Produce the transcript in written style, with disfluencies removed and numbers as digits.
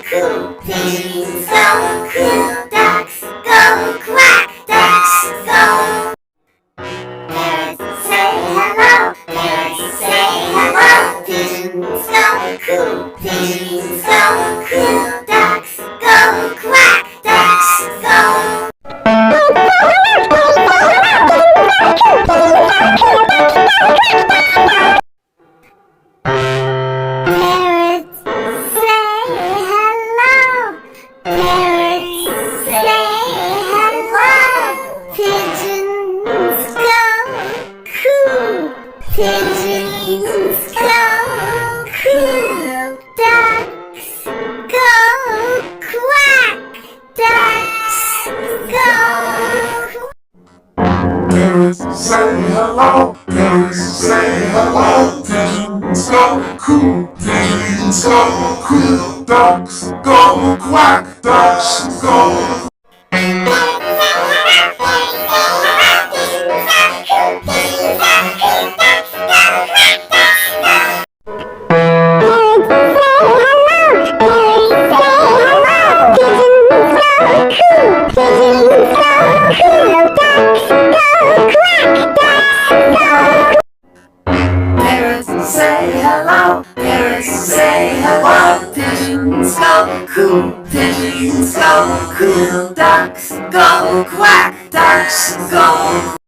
coo, pigeons go coo, ducks go quack, ducks go. Parrots say hello, parrots say hello, pigeons go coo, pigeons go coo, ducks go quack, ducks go. Pigeons go coo, ducks go quack, ducks go. Parrots say hello, parrots say hello, pigeons go coo, pigeons go coo, ducks go quack, ducks go. Parrots say hello, parrots say hello, pigeons go coo, pigeons go coo, ducks go quack, ducks go.